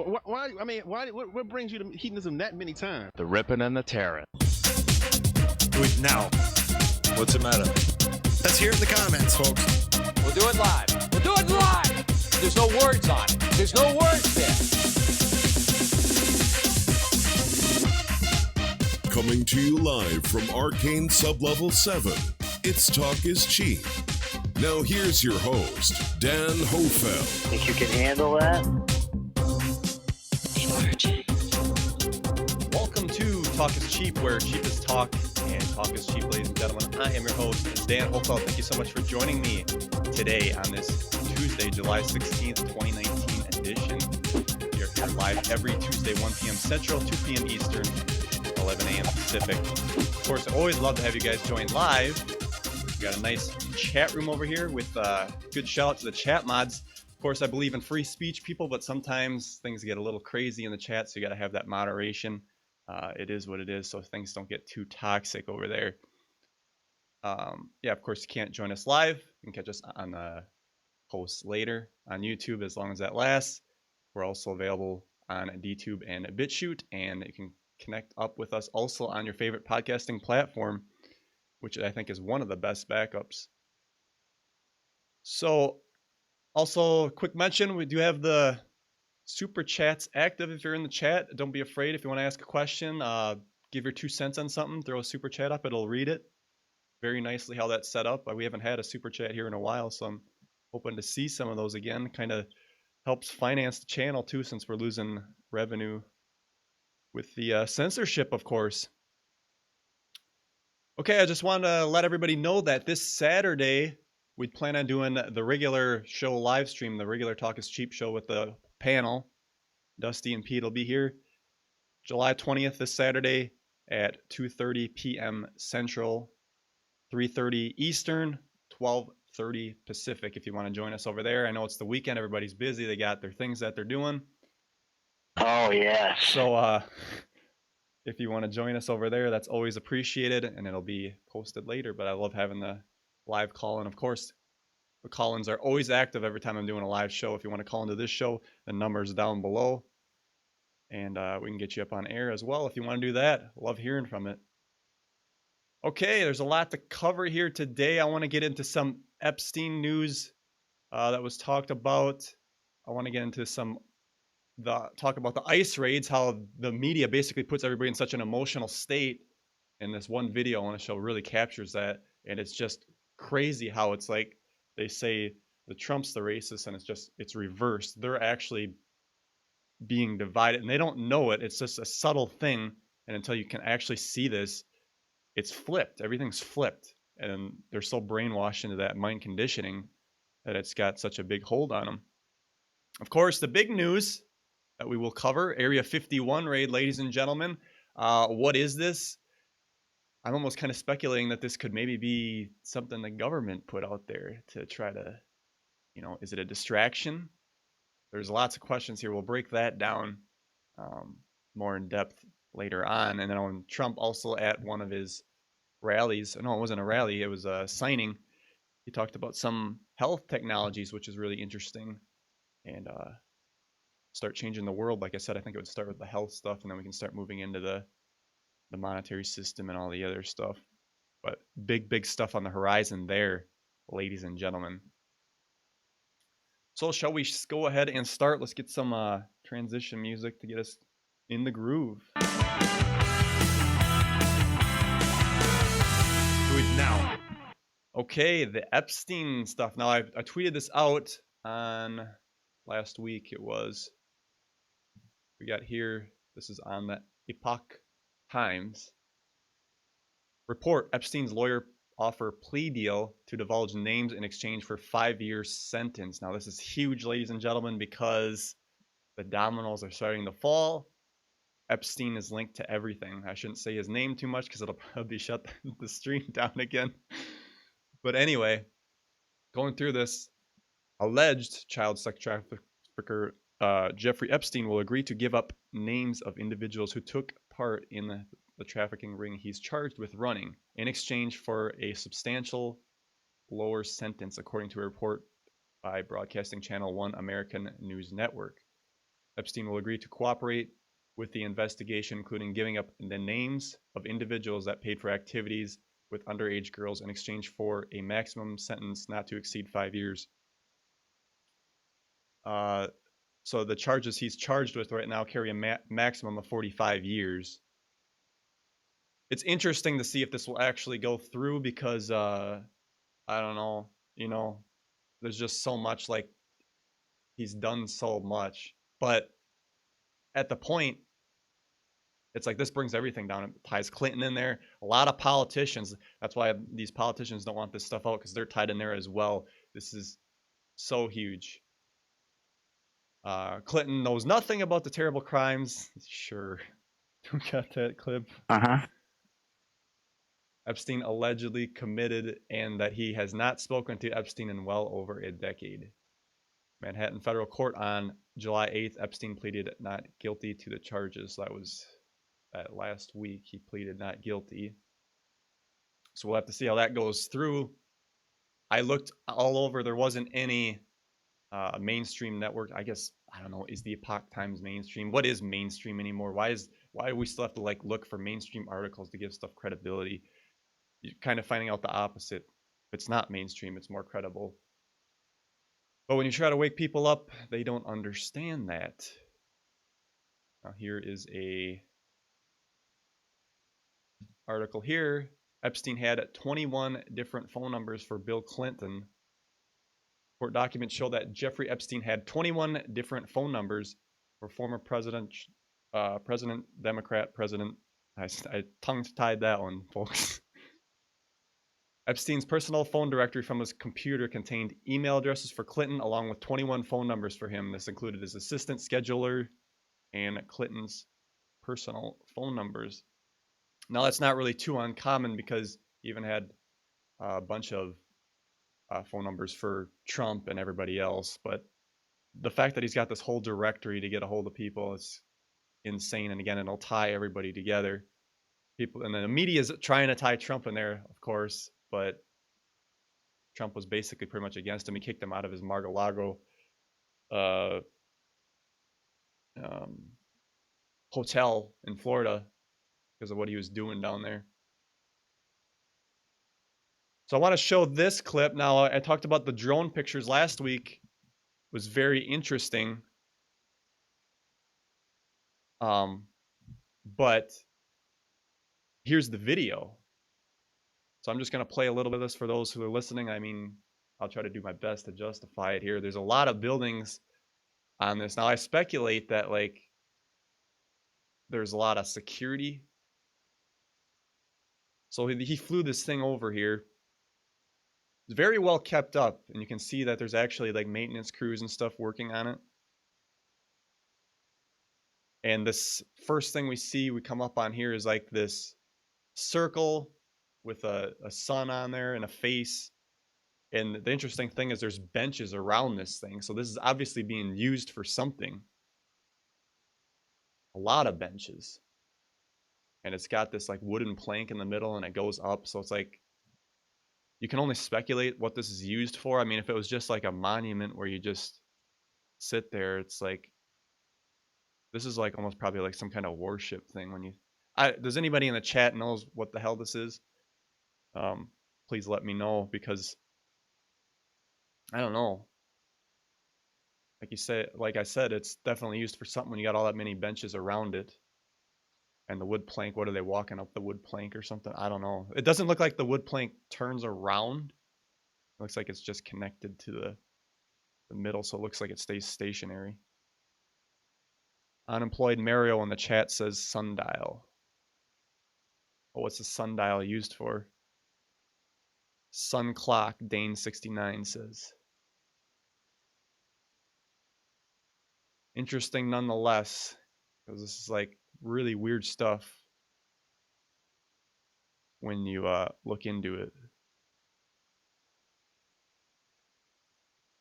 Why? I mean, why? What brings you to hedonism that many times? The ripping and the tearing. Do it now. What's the matter? Let's hear it in the comments, folks. We'll do it live. We'll do it live. There's no words on it. There's no words there. Coming to you live from Arcane Sublevel 7, it's Talk is Cheap. Now here's your host, Dan Hohlfeld. Think you can handle that? Welcome to Talk is Cheap, where cheap is talk and talk is cheap, ladies and gentlemen. I am your host, Dan Hohlfeld. Thank you so much for joining me today on this Tuesday, July 16th, 2019 edition. We are here live every Tuesday, 1 p.m. Central, 2 p.m. Eastern, 11 a.m. Pacific. Of course, I always love to have you guys join live. We got a nice chat room over here with good shout out to the chat mods. Of course, I believe in free speech, people, but sometimes things get a little crazy in the chat, so you got to have that moderation. It is what it is, so things don't get too toxic over there. Yeah, of course, you can't join us live. You can catch us on the posts later on YouTube as long as that lasts. We're also available on DTube and BitChute, and you can connect up with us also on your favorite podcasting platform, which I think is one of the best backups. So, also, quick mention, we do have the super chats active. If you're in the chat, don't be afraid. If you want to ask a question, give your 2 cents on something, throw a super chat up, it'll read it very nicely how that's set up. We haven't had a super chat here in a while, so I'm hoping to see some of those again. Kind of helps finance the channel too, since we're losing revenue with the censorship, of course. Okay, I just wanted to let everybody know that this Saturday, we plan on doing the regular show live stream, the regular Talk is Cheap show with the panel. Dusty and Pete will be here. July 20th, this Saturday at 2:30 p.m. Central, 3:30 Eastern, 12:30 Pacific, if you want to join us over there. I know it's the weekend. Everybody's busy. They got their things that they're doing. Oh, yeah. So if you want to join us over there, that's always appreciated, and it'll be posted later. But I love having the live call-in. Of course, the call-ins are always active every time I'm doing a live show. If you want to call into this show, the number's down below. And we can get you up on air as well if you want to do that. Love hearing from it. Okay, there's a lot to cover here today. I want to get into some Epstein news that was talked about. I want to get into talk about the ICE raids, how the media basically puts everybody in such an emotional state. And this one video I want to show really captures that. And it's just crazy how it's like they say the Trump's the racist, and it's reversed. They're actually being divided, and they don't know it. It's just a subtle thing. And until you can actually see this, it's flipped. Everything's flipped. And they're so brainwashed into that mind conditioning that it's got such a big hold on them. Of course, the big news that we will cover, Area 51 raid, ladies and gentlemen. What is this? I'm almost kind of speculating that this could maybe be something the government put out there to try to, is it a distraction? There's lots of questions here. We'll break that down more in depth later on. And then on Trump also at one of his rallies, no, it wasn't a rally, it was a signing. He talked about some health technologies, which is really interesting, and start changing the world. Like I said, I think it would start with the health stuff, and then we can start moving into the monetary system and all the other stuff. But big stuff on the horizon there, ladies and gentlemen. So shall we go ahead and start? Let's get some transition music to get us in the groove. Do it now. Okay, the Epstein stuff. Now, I tweeted this out on last week. It was, we got here, this is on the Epoch Times. Report, Epstein's lawyer offer plea deal to divulge names in exchange for 5-year sentence. Now, this is huge, ladies and gentlemen, because the dominoes are starting to fall. Epstein is linked to everything. I shouldn't say his name too much because it'll probably shut the stream down again. But anyway, going through this, alleged child sex trafficker Jeffrey Epstein will agree to give up names of individuals who took part in the trafficking ring he's charged with running in exchange for a substantial lower sentence, according to a report by Broadcasting Channel 1 American News Network. Epstein will agree to cooperate with the investigation, including giving up the names of individuals that paid for activities with underage girls in exchange for a maximum sentence not to exceed 5 years. So the charges he's charged with right now carry a maximum of 45 years. It's interesting to see if this will actually go through because, I don't know, there's just so much, like, he's done so much. But at the point, it's like this brings everything down. It ties Clinton in there. A lot of politicians. That's why these politicians don't want this stuff out, because they're tied in there as well. This is so huge. Clinton knows nothing about the terrible crimes. Sure. We got that clip. Epstein allegedly committed, and that he has not spoken to Epstein in well over a decade. Manhattan federal court on July 8th, Epstein pleaded not guilty to the charges. That was last week. He pleaded not guilty. So we'll have to see how that goes through. I looked all over. There wasn't any mainstream network. I guess, I don't know, is the Epoch Times mainstream? What is mainstream anymore? Why do we still have to look for mainstream articles to give stuff credibility? You're kind of finding out the opposite. If it's not mainstream, it's more credible. But when you try to wake people up, they don't understand that. Now here is a article here. Epstein had 21 different phone numbers for Bill Clinton. Court documents show that Jeffrey Epstein had 21 different phone numbers for former President, Democrat President. I tongue-tied that one, folks. Epstein's personal phone directory from his computer contained email addresses for Clinton, along with 21 phone numbers for him. This included his assistant, scheduler, and Clinton's personal phone numbers. Now, that's not really too uncommon, because he even had a bunch of phone numbers for Trump and everybody else. But the fact that he's got this whole directory to get a hold of people is insane. And again, it'll tie everybody together. People, and then the media is trying to tie Trump in there, of course, but Trump was basically pretty much against him. He kicked him out of his Mar-a-Lago hotel in Florida because of what he was doing down there. So I want to show this clip. Now, I talked about the drone pictures last week. It was very interesting. But here's the video. So I'm just going to play a little bit of this for those who are listening. I mean, I'll try to do my best to justify it here. There's a lot of buildings on this. Now, I speculate that, there's a lot of security. So he flew this thing over here. It's very well kept up, and you can see that there's actually maintenance crews and stuff working on it. And this first thing we come up on here is this circle with a sun on there and a face. And the interesting thing is there's benches around this thing. So this is obviously being used for something. A lot of benches. And it's got this wooden plank in the middle, and it goes up. So it's you can only speculate what this is used for. I mean, if it was just a monument where you just sit there, it's this is almost probably some kind of worship thing. Does anybody in the chat knows what the hell this is? Please let me know, because I don't know. Like I said, it's definitely used for something when you got all that many benches around it. And the wood plank, what are they walking up the wood plank or something? I don't know. It doesn't look like the wood plank turns around. It looks like it's just connected to the middle, so it looks like it stays stationary. Unemployed Mario in the chat says sundial. Oh, what's the sundial used for? Sun clock, Dane69 says. Interesting nonetheless, because this is really weird stuff when you look into it.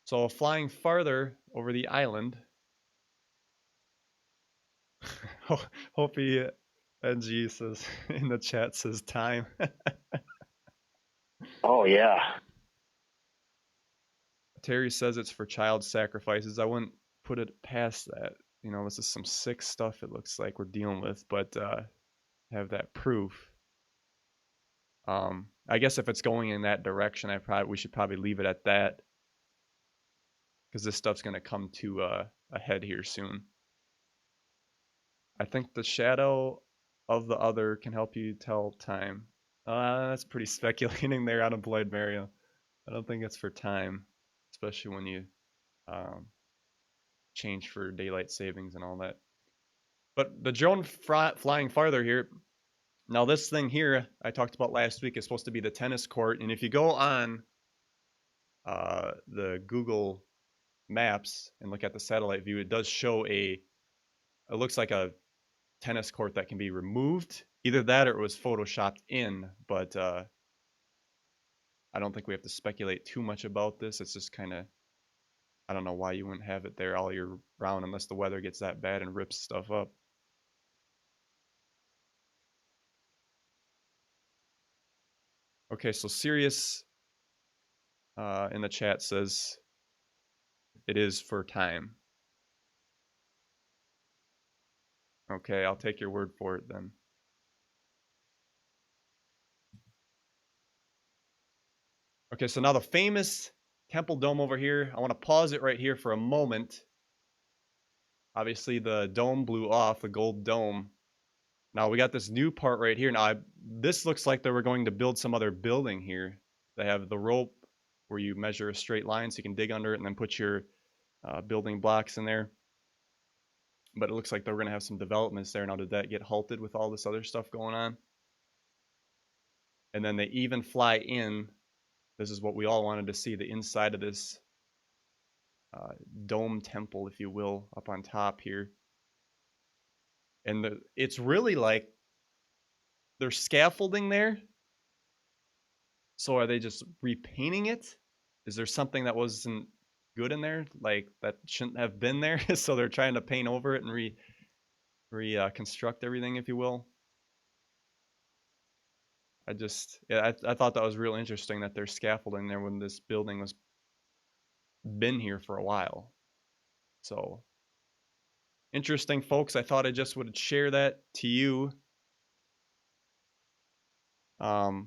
So flying farther over the island, Hopi NG says in the chat says time. Oh yeah. Terry says it's for child sacrifices. I wouldn't put it past that. you know, this is some sick stuff it looks like we're dealing with, but have that proof. I guess if it's going in that direction, we should probably leave it at that, because this stuff's going to come to a head here soon. I think the shadow of the other can help you tell time. That's pretty speculating there on Employed Mario. I don't think it's for time, especially when you change for daylight savings and all that. But the drone flying farther here. Now this thing here I talked about last week is supposed to be the tennis court, and if you go on the Google Maps and look at the satellite view, it does show it looks like a tennis court that can be removed. Either that or it was photoshopped in, but I don't think we have to speculate too much about this. It's just kind of, I don't know why you wouldn't have it there all year round unless the weather gets that bad and rips stuff up. Okay, so Sirius in the chat says it is for time. Okay, I'll take your word for it then. Okay, so now the famous Temple Dome over here. I want to pause it right here for a moment. Obviously, the dome blew off, the gold dome. Now we got this new part right here. Now this looks like they were going to build some other building here. They have the rope where you measure a straight line so you can dig under it and then put your building blocks in there. But it looks like they're going to have some developments there. Now, did that get halted with all this other stuff going on? And then they even fly in. This is what we all wanted to see, the inside of this dome temple, if you will, up on top here. And it's really like there's scaffolding there. So are they just repainting it? Is there something that wasn't good in there, like that shouldn't have been there? So they're trying to paint over it and reconstruct everything, if you will. I thought that was real interesting that there's scaffolding there when this building was been here for a while. So interesting, folks. I thought I just would share that to you. I'll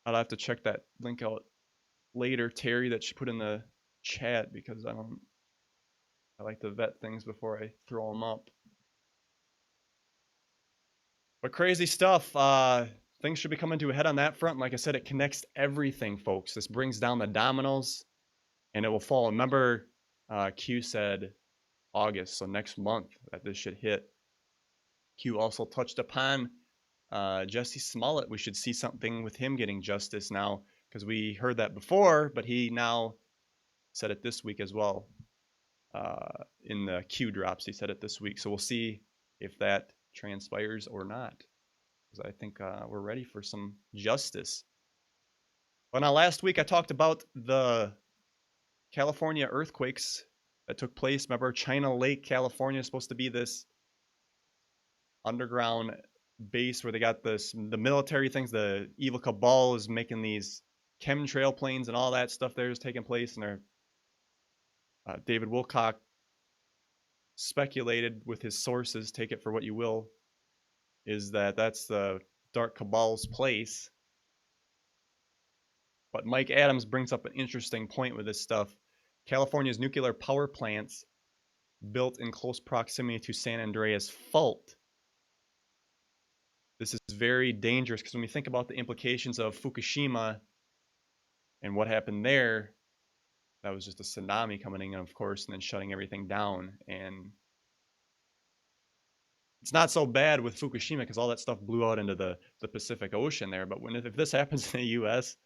have to check that link out later, Terry, that she put in the chat, because I like to vet things before I throw them up. But crazy stuff. Things should be coming to a head on that front. Like I said, it connects everything, folks. This brings down the dominoes, and it will fall. Remember, Q said August, so next month that this should hit. Q also touched upon Jesse Smollett. We should see something with him getting justice now, because we heard that before, but he now said it this week as well. In the Q drops, he said it this week. So we'll see if that transpires or not, because I think we're ready for some justice. Well, now last week I talked about the California earthquakes that took place. Remember, China Lake, California is supposed to be this underground base where they got the military things. The evil cabal is making these chemtrail planes and all that stuff there is taking place, and they're David Wilcock speculated with his sources, take it for what you will, is that that's the dark cabal's place. But Mike Adams brings up an interesting point with this stuff. California's nuclear power plants built in close proximity to San Andreas Fault. This is very dangerous, because when we think about the implications of Fukushima and what happened there, that was just a tsunami coming in, of course, and then shutting everything down. And it's not so bad with Fukushima because all that stuff blew out into the Pacific Ocean there. But if this happens in the U.S.,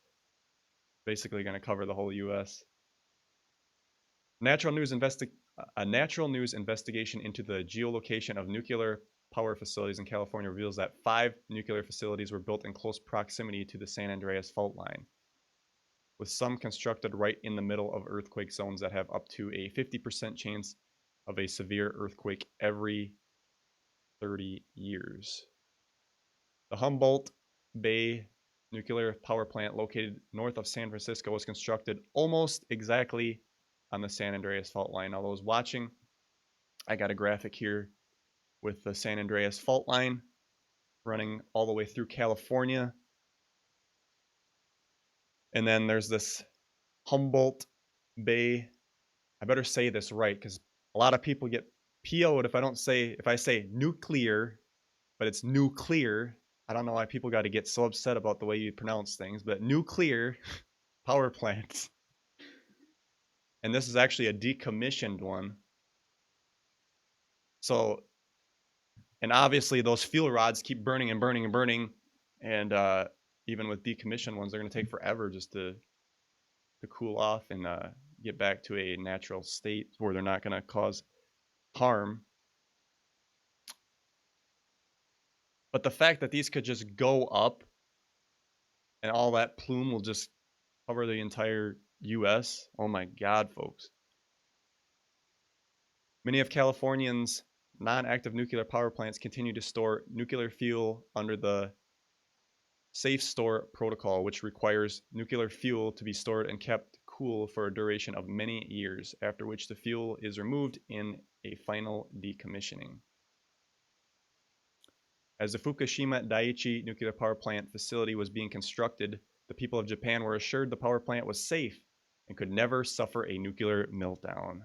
basically going to cover the whole U.S. A natural news investigation into the geolocation of nuclear power facilities in California reveals that 5 nuclear facilities were built in close proximity to the San Andreas Fault line, with some constructed right in the middle of earthquake zones that have up to a 50% chance of a severe earthquake every 30 years. The Humboldt Bay nuclear power plant, located north of San Francisco, was constructed almost exactly on the San Andreas fault line. All those watching, I got a graphic here with the San Andreas fault line running all the way through California. And then there's this Humboldt Bay. I better say this right because a lot of people get PO'd if I say nuclear, but it's nuclear. I don't know why people got to get so upset about the way you pronounce things, but nuclear power plants. And this is actually a decommissioned one. So, and obviously those fuel rods keep burning and burning and burning. And even with decommissioned ones, they're going to take forever just to cool off and get back to a natural state where they're not going to cause harm. But the fact that these could just go up and all that plume will just cover the entire US. Oh my God, folks. Many of Californians' non-active nuclear power plants continue to store nuclear fuel under the Safe Store Protocol, which requires nuclear fuel to be stored and kept cool for a duration of many years, after which the fuel is removed in a final decommissioning. As the Fukushima Daiichi nuclear power plant facility was being constructed, the people of Japan were assured the power plant was safe and could never suffer a nuclear meltdown.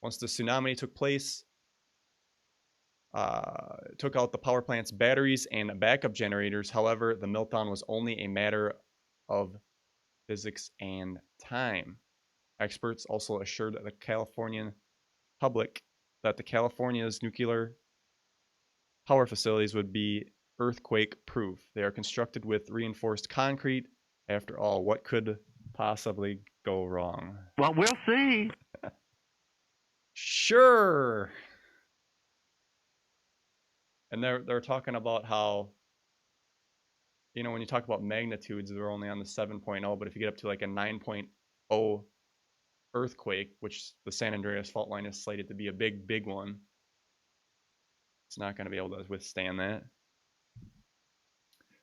Once the tsunami took place, took out the power plant's batteries and backup generators. However, the meltdown was only a matter of physics and time. Experts also assured the Californian public that the California's nuclear power facilities would be earthquake proof. They are constructed with reinforced concrete. After all, what could possibly go wrong? Well, we'll see. Sure. And they're talking about how, you know, when you talk about magnitudes, they're only on the 7.0, but if you get up to like a 9.0 earthquake, which the San Andreas fault line is slated to be a big, big one, it's not going to be able to withstand that.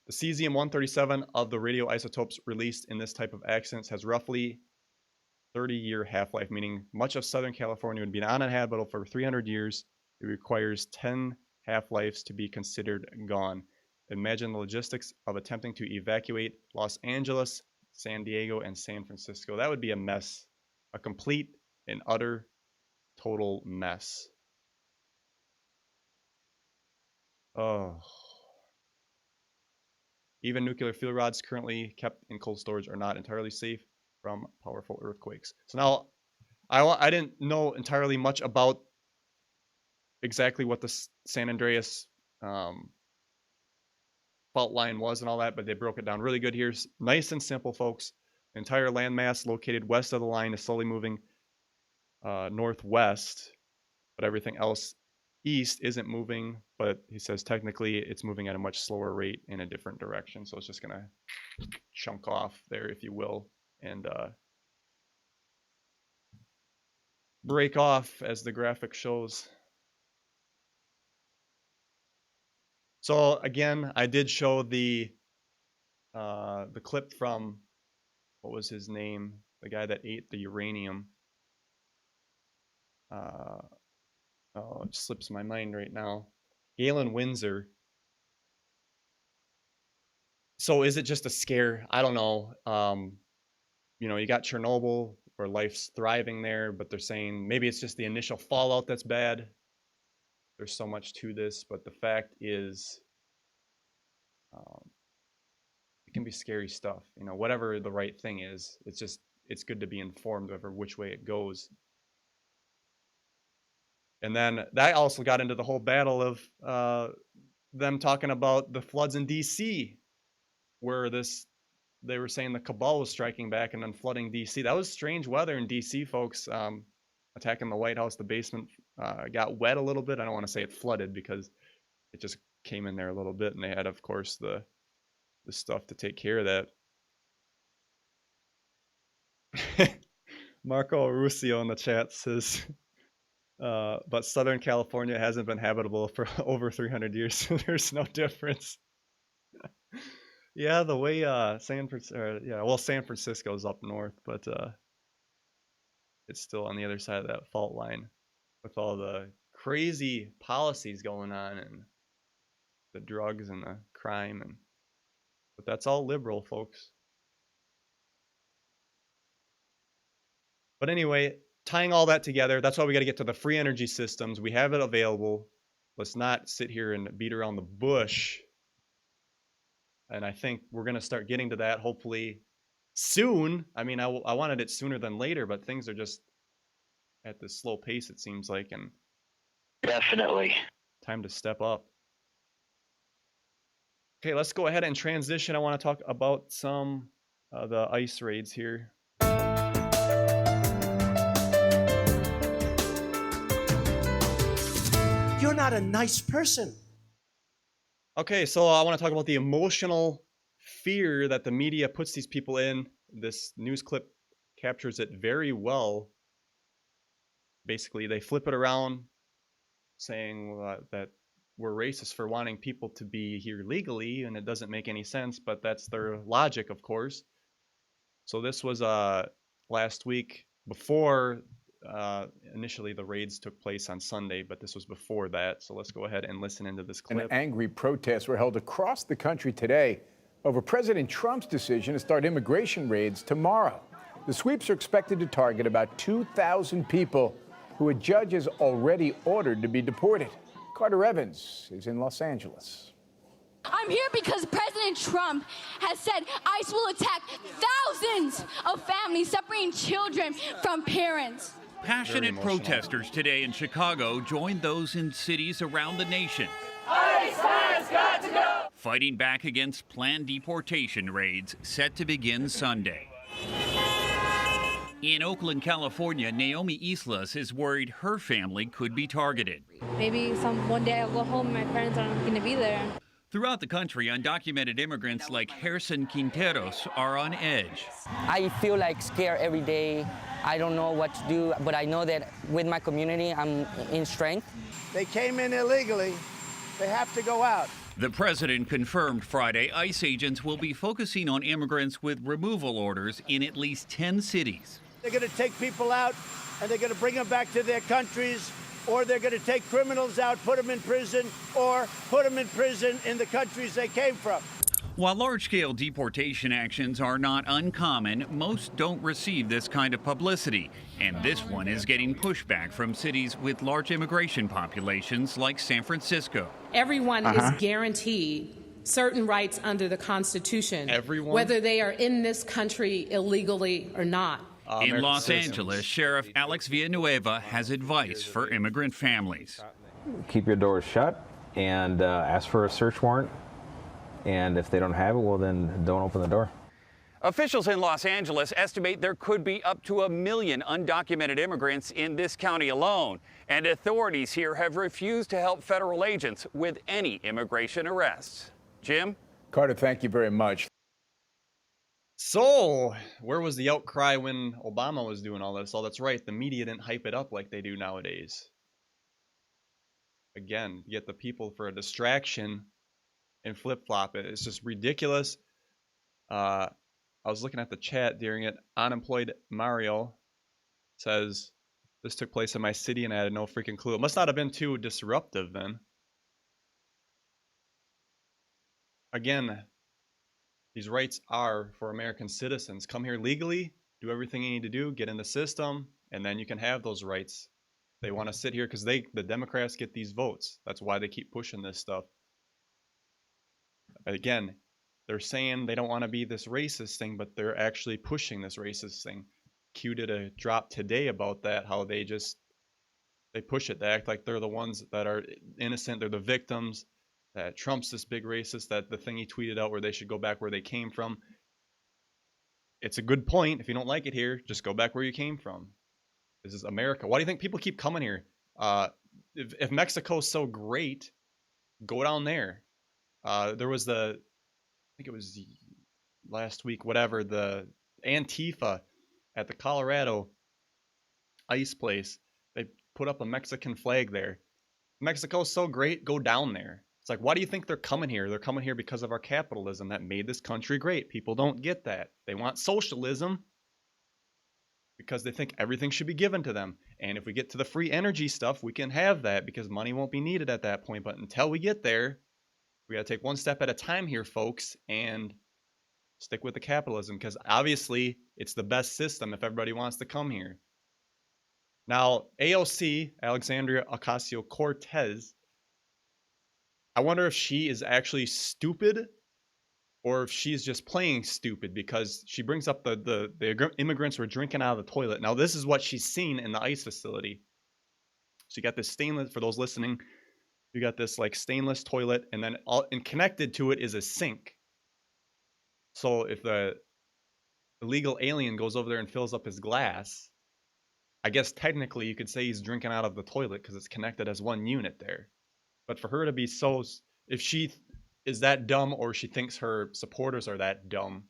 The cesium-137 of the radioisotopes released in this type of accidents has roughly 30-year half-life, meaning much of Southern California would be uninhabitable for 300 years. It requires 10 half-lives to be considered gone. Imagine the logistics of attempting to evacuate Los Angeles, San Diego, and San Francisco. That would be a mess, a complete and utter total mess. Oh. Even nuclear fuel rods currently kept in cold storage are not entirely safe from powerful earthquakes. So now, I didn't know entirely much about exactly what the San Andreas fault line was and all that, but they broke it down really good here. Nice and simple, folks. The entire landmass located west of the line is slowly moving northwest, but everything else east isn't moving, but he says technically it's moving at a much slower rate in a different direction. So it's just going to chunk off there, if you will, and break off as the graphic shows. So again, I did show the clip from, what was his name? The guy that ate the uranium. Oh, it slips my mind right now. Galen Windsor. So is it just a scare? I don't know. You know, you got Chernobyl where life's thriving there, but they're saying maybe it's just the initial fallout that's bad. There's so much to this, but the fact is, it can be scary stuff. You know, whatever the right thing is, it's good to be informed over which way it goes. And then that also got into the whole battle of them talking about the floods in DC, where they were saying the cabal was striking back and then flooding DC. That was strange weather in DC, folks. Attacking the White House, the basement got wet a little bit. I don't want to say it flooded because it just came in there a little bit, and they had, of course, the stuff to take care of that. Marco Ruscio in the chat says, but Southern California hasn't been habitable for over 300 years, so there's no difference. Yeah, the way San Francisco is up north, but it's still on the other side of that fault line with all the crazy policies going on and the drugs and the crime, and but that's all liberal, folks. But anyway, tying all that together, that's why we got to get to the free energy systems. We have it available. Let's not sit here and beat around the bush. And I think we're going to start getting to that hopefully soon. I mean, I wanted it sooner than later, but things are just at this slow pace, it seems like, and Definitely. time to step up. Okay, let's go ahead and transition. I want to talk about some the ICE raids here. You're not a nice person. Okay, so I want to talk about the emotional fear that the media puts these people in. This news clip captures it very well. Basically, they flip it around saying that we're racist for wanting people to be here legally, and it doesn't make any sense, but that's their logic, of course. So this was last week before initially the raids took place on Sunday, but this was before that. So let's go ahead and listen into this clip. And angry protests were held across the country today over President Trump's decision to start immigration raids tomorrow. The sweeps are expected to target about 2,000 people who a judge has already ordered to be deported. Carter Evans is in Los Angeles. I'm here because President Trump has said ICE will attack thousands of families separating children from parents. Passionate protesters today in Chicago joined those in cities around the nation. ICE has got to go! Fighting back against planned deportation raids set to begin Sunday. In Oakland, California, Naomi Islas is worried her family could be targeted. Maybe one day I'll go home and my parents aren't going to be there. Throughout the country, undocumented immigrants like Gerson Quinteros are on edge. I feel like scared every day. I don't know what to do, but I know that with my community, I'm in strength. They came in illegally. They have to go out. The president confirmed Friday ICE agents will be focusing on immigrants with removal orders in at least 10 cities. They're going to take people out, and they're going to bring them back to their countries, or they're going to take criminals out, put them in prison, or put them in prison in the countries they came from. While large-scale deportation actions are not uncommon, most don't receive this kind of publicity. And this one is getting pushback from cities with large immigration populations like San Francisco. Everyone is guaranteed certain rights under the Constitution, whether they are in this country illegally or not. In Los Angeles, Sheriff Alex Villanueva has advice for immigrant families. Keep your doors shut and ask for a search warrant. And if they don't have it, well, then don't open the door. Officials in Los Angeles estimate there could be up to 1 million undocumented immigrants in this county alone. And authorities here have refused to help federal agents with any immigration arrests. Jim? Carter, thank you very much. So, where was the outcry when Obama was doing all this? Oh, that's right. The media didn't hype it up like they do nowadays. Again, get the people for a distraction and flip-flop it. It's just ridiculous. I was looking at the chat during it. Unemployed Mario says, this took place in my city and I had no freaking clue. It must not have been too disruptive then. Again, these rights are for American citizens. Come here legally, do everything you need to do, get in the system, and then you can have those rights. They want to sit here because the Democrats get these votes. That's why they keep pushing this stuff. Again, they're saying they don't want to be this racist thing, but they're actually pushing this racist thing. Q did a drop today about that, how they push it. They act like they're the ones that are innocent. They're the victims. That Trump's this big racist, that the thing he tweeted out where they should go back where they came from. It's a good point. If you don't like it here, just go back where you came from. This is America. Why do you think people keep coming here? If Mexico's so great, go down there. There was I think it was last week, whatever, the Antifa at the Colorado ICE place. They put up a Mexican flag there. Mexico's so great, go down there. It's like, why do you think they're coming here? They're coming here because of our capitalism that made this country great. People don't get that. They want socialism. because they think everything should be given to them. And if we get to the free energy stuff, we can have that because money won't be needed at that point. But until we get there, we got to take one step at a time here, folks, and stick with the capitalism, because obviously it's the best system if everybody wants to come here. Now, AOC, Alexandria Ocasio-Cortez, I wonder if she is actually stupid or if she's just playing stupid, because she brings up the immigrants were drinking out of the toilet. Now, this is what she's seen in the ICE facility. So you got this stainless, for those listening, you got this like stainless toilet, and then and connected to it is a sink. So if the illegal alien goes over there and fills up his glass, I guess technically you could say he's drinking out of the toilet because it's connected as one unit there. But for her to be so, if she is that dumb or she thinks her supporters are that dumb,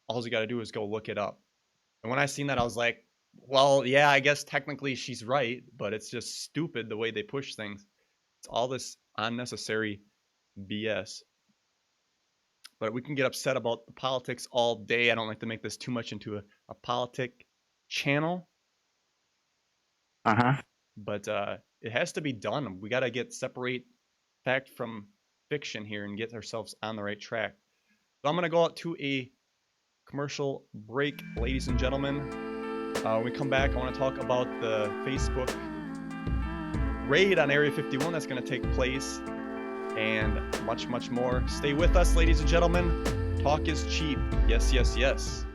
all you got to do is go look it up. And when I seen that, I was like, well, yeah, I guess technically she's right, but it's just stupid the way they push things. It's all this unnecessary BS. But we can get upset about the politics all day. I don't like to make this too much into a politic channel. But it has to be done. We got to separate fact from fiction here and get ourselves on the right track. So I'm going to go out to a commercial break, ladies and gentlemen. When we come back, I want to talk about the Facebook raid on Area 51 that's going to take place, and much, much more. Stay with us, ladies and gentlemen. Talk is cheap. Yes, yes, yes.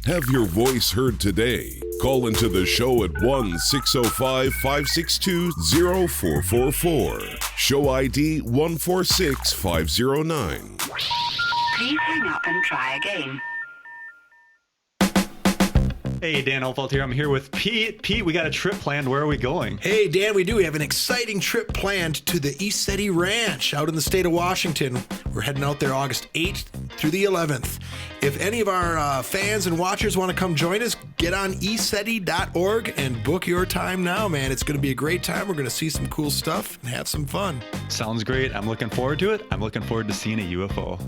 Have your voice heard today. Call into the show at 1-605-562-0444. Show ID 146509. Please hang up and try again. Hey, Dan Hohlfeld here. I'm here with Pete. Pete, we got a trip planned. Where are we going? Hey, Dan, we do. We have an exciting trip planned to the ECETI Ranch out in the state of Washington. We're heading out there August 8th through the 11th. If any of our fans and watchers want to come join us, get on eceti.org and book your time now, man. It's going to be a great time. We're going to see some cool stuff and have some fun. Sounds great. I'm looking forward to it. I'm looking forward to seeing a UFO.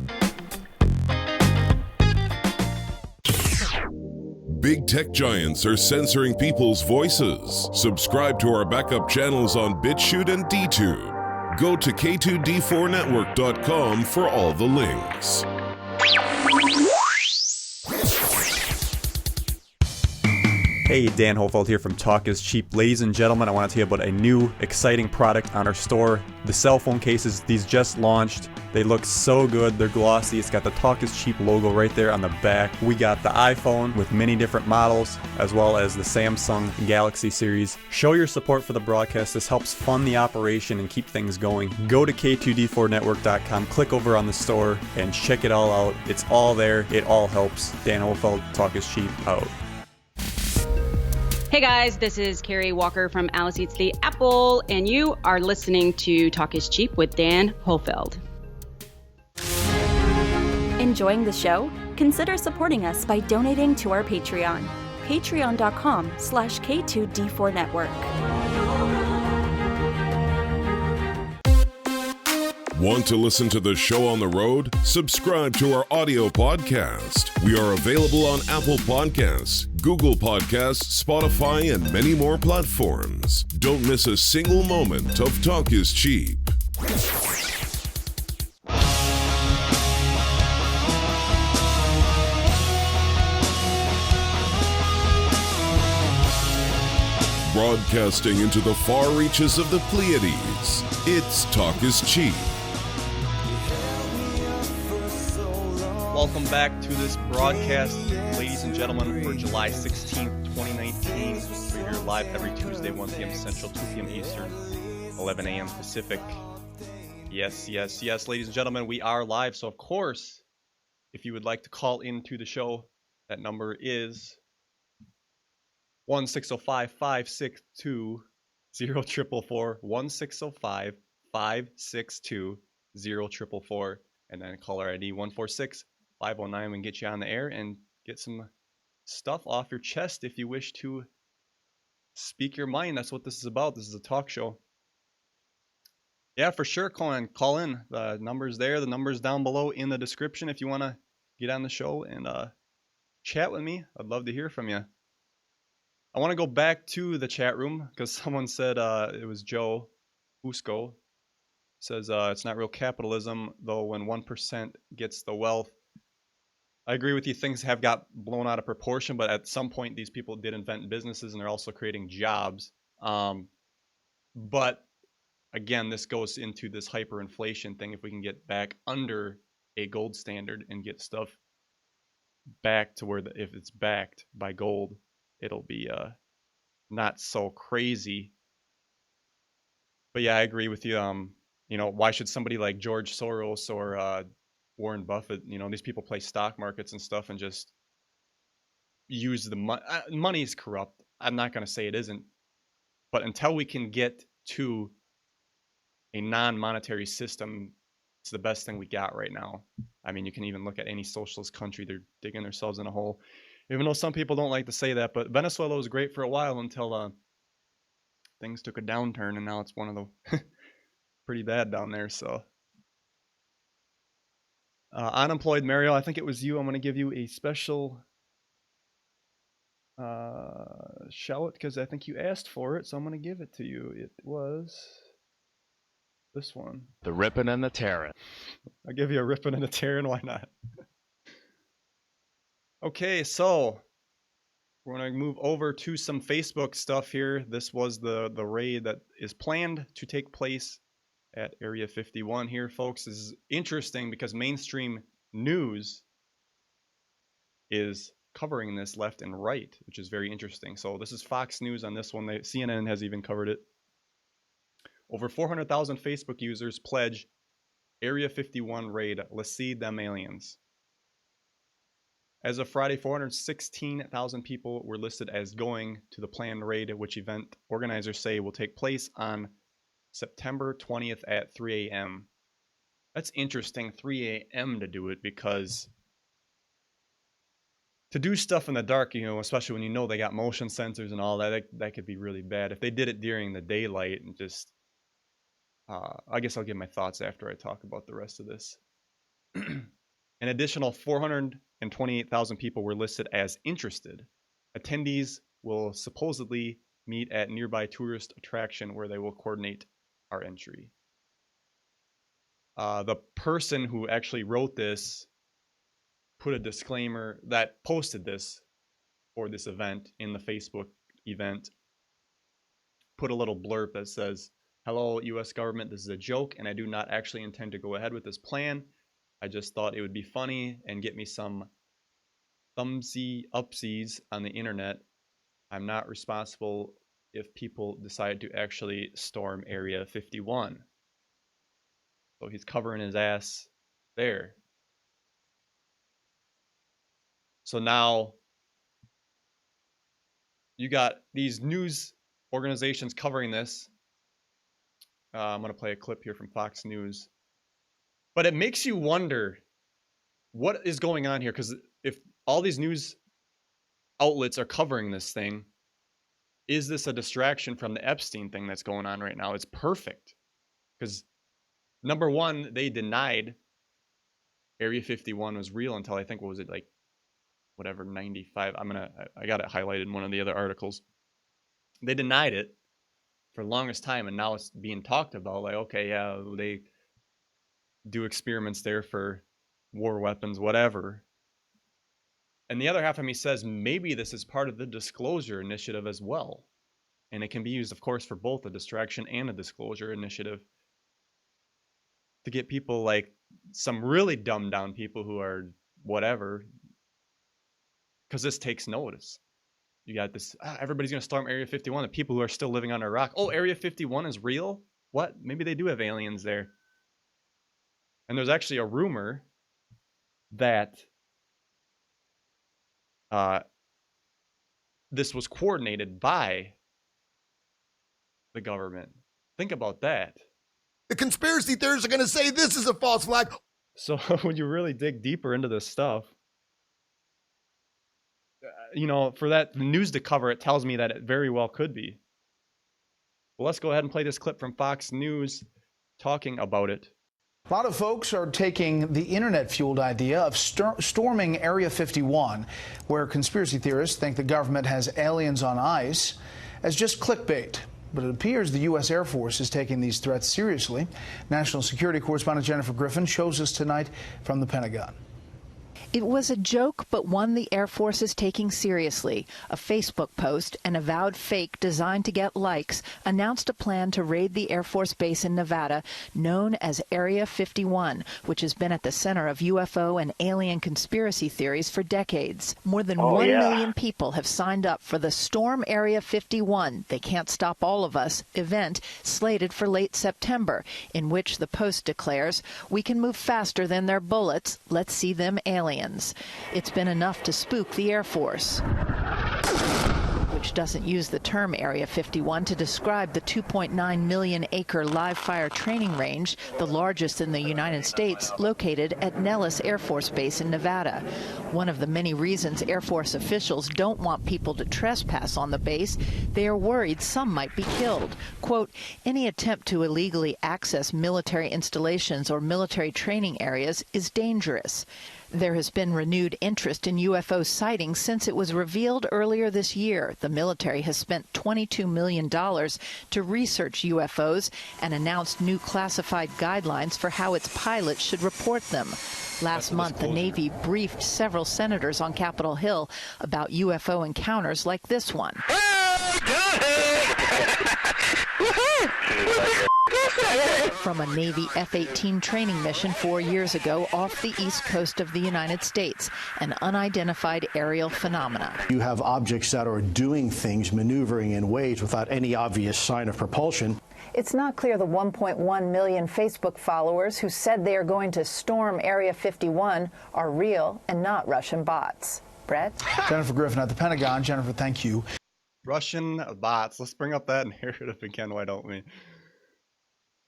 Big tech giants are censoring people's voices. Subscribe to our backup channels on BitChute and DTube. Go to k2d4network.com for all the links. Hey, Dan Hohlfeld here from Talk is Cheap. Ladies and gentlemen, I want to tell you about a new, exciting product on our store. The cell phone cases, these just launched. They look so good. They're glossy. It's got the Talk is Cheap logo right there on the back. We got the iPhone with many different models, as well as the Samsung Galaxy series. Show your support for the broadcast. This helps fund the operation and keep things going. Go to k2d4network.com, click over on the store, and check it all out. It's all there. It all helps. Dan Hohlfeld, Talk is Cheap, out. Hey guys, this is Carrie Walker from Alice Eats the Apple, and you are listening to Talk is Cheap with Dan Hohlfeld. Enjoying the show? Consider supporting us by donating to our Patreon. Patreon.com/K2D4Network. Want to listen to the show on the road? Subscribe to our audio podcast. We are available on Apple Podcasts, Google Podcasts, Spotify, and many more platforms. Don't miss a single moment of Talk is Cheap. Broadcasting into the far reaches of the Pleiades, it's Talk is Cheap. Welcome back to this broadcast, ladies and gentlemen, for July 16th, 2019. We're here live every Tuesday, 1 p.m. Central, 2 p.m. Eastern, 11 a.m. Pacific. Yes, yes, yes, ladies and gentlemen, we are live. So, of course, if you would like to call into the show, that number is 1-605-562-0444, 1-605-562-0444, and then caller ID 146-509. We can get you on the air and get some stuff off your chest if you wish to speak your mind. That's what this is about. This is a talk show. Yeah, for sure. Call in. The number's there. The number's down below in the description if you want to get on the show and chat with me. I'd love to hear from you. I want to go back to the chat room because someone said it was Joe Fusco. Says it's not real capitalism, though, when 1% gets the wealth. I agree with you. Things have got blown out of proportion, but at some point, these people did invent businesses and they're also creating jobs. But again, this goes into this hyperinflation thing. If we can get back under a gold standard and get stuff back to where, if it's backed by gold, it'll be not so crazy. But yeah, I agree with you. You know, why should somebody like George Soros or Warren Buffett, you know, these people play stock markets and stuff and just use the money. Money is corrupt. I'm not going to say it isn't. But until we can get to a non-monetary system, it's the best thing we got right now. I mean, you can even look at any socialist country. They're digging themselves in a hole. Even though some people don't like to say that. But Venezuela was great for a while until things took a downturn. And now it's one of the... pretty bad down there. So unemployed Mario, I think it was you. I'm going to give you a special shout because I think you asked for it, so I'm going to give it to you. It was this one, the ripping and the tearing. I'll give you a ripping and a tearing. Why not? Okay, so we're going to move over to some Facebook stuff here. This was the raid that is planned to take place at Area 51 here, folks. This is interesting because mainstream news is covering this left and right, which is very interesting. So this is Fox News on this one. CNN has even covered it. Over 400,000 Facebook users pledge Area 51 raid. Let's see them aliens. As of Friday, 416,000 people were listed as going to the planned raid, which event organizers say will take place on September 20th at 3 a.m. That's interesting, 3 a.m. to do it, because to do stuff in the dark, you know, especially when you know they got motion sensors and all that, that could be really bad. If they did it during the daylight and just, I guess I'll give my thoughts after I talk about the rest of this. An additional 428,000 people were listed as interested. Attendees will supposedly meet at nearby tourist attraction where they will coordinate our entry. The person who actually wrote this put a disclaimer that posted this for this event in the Facebook event, put a little blurb that says, "Hello, U.S. government, this is a joke, and I do not actually intend to go ahead with this plan. I just thought it would be funny and get me some thumbsy-upsies on the internet. I'm not responsible if people decide to actually storm Area 51. So he's covering his ass there. So now you got these news organizations covering this. I'm going to play a clip here from Fox News. But it makes you wonder what is going on here, because if all these news outlets are covering this thing, is this a distraction from the Epstein thing that's going on right now? It's perfect. Because number one, they denied Area 51 was real until I think, what was it, like, whatever, 95. I got it highlighted in one of the other articles. They denied it for the longest time, and now it's being talked about, like, okay, yeah, they do experiments there for war weapons, whatever. And the other half of me says maybe this is part of the disclosure initiative as well. And it can be used, of course, for both a distraction and a disclosure initiative to get people, like some really dumbed down people who are whatever, because this takes notice. You got this, everybody's going to storm Area 51. The people who are still living under a rock. Oh, Area 51 is real? What? Maybe they do have aliens there. And there's actually a rumor that this was coordinated by the government. Think about that. The conspiracy theorists are going to say this is a false flag. So when you really dig deeper into this stuff, you know, for that news to cover it tells me that it very well could be. Well, let's go ahead and play this clip from Fox News talking about it. A lot of folks are taking the internet-fueled idea of storming Area 51, where conspiracy theorists think the government has aliens on ice, as just clickbait. But it appears the U.S. Air Force is taking these threats seriously. National Security Correspondent Jennifer Griffin shows us tonight from the Pentagon. It was a joke, but one the Air Force is taking seriously. A Facebook post, an avowed fake designed to get likes, announced a plan to raid the Air Force base in Nevada known as Area 51, which has been at the center of UFO and alien conspiracy theories for decades. More than 1 million people have signed up for the Storm Area 51, They Can't Stop All of Us event slated for late September, in which the post declares, "We can move faster than their bullets. Let's see them aliens." It's been enough to spook the Air Force, which doesn't use the term Area 51 to describe the 2.9 million acre live fire training range, the largest in the United States, located at Nellis Air Force Base in Nevada. One of the many reasons Air Force officials don't want people to trespass on the base, they are worried some might be killed. Quote, "Any attempt to illegally access military installations or military training areas is dangerous." There has been renewed interest in UFO sightings since it was revealed earlier this year. The military has spent $22 million to research UFOs and announced new classified guidelines for how its pilots should report them. Last month, the Navy briefed several senators on Capitol Hill about UFO encounters like this one. From a Navy F-18 training mission 4 years ago off the east coast of the United States, an unidentified aerial phenomena. You have objects that are doing things, maneuvering in ways without any obvious sign of propulsion. It's not clear the 1.1 million Facebook followers who said they are going to storm Area 51 are real and not Russian bots. Brett? Jennifer Griffin at the Pentagon. Jennifer, thank you. Russian bots. Let's bring up that narrative again, why don't we?